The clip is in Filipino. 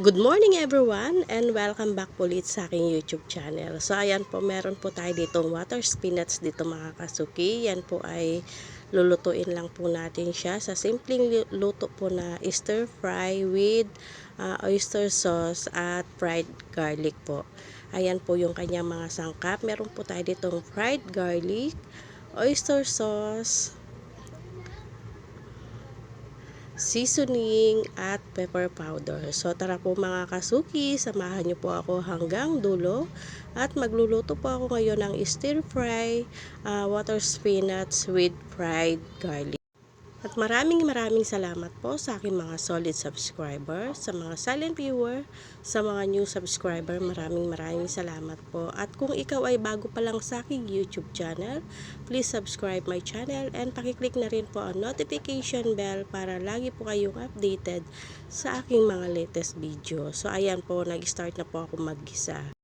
Good morning everyone and welcome back po ulit sa aking YouTube channel. So ayan po, meron po tayo ditong water spinach dito mga kasuki. Yan po ay lulutuin lang po natin siya sa simpleng luto po na stir fry with oyster sauce at fried garlic po. Ayan po yung kanyang mga sangkap. Meron po tayo ditong fried garlic, oyster sauce, seasoning at pepper powder. So tara po mga kasuki, samahan niyo po ako hanggang dulo at magluluto po ako ngayon ng stir fry water spinach with fried garlic. At maraming salamat po sa aking mga solid subscriber, sa mga silent viewer, sa mga new subscriber, maraming salamat po. At kung ikaw ay bago pa lang sa aking YouTube channel, please subscribe my channel and pakiclick na rin po ang notification bell para lagi po kayong updated sa aking mga latest video. So ayan po, nag-start na po ako mag-gisa.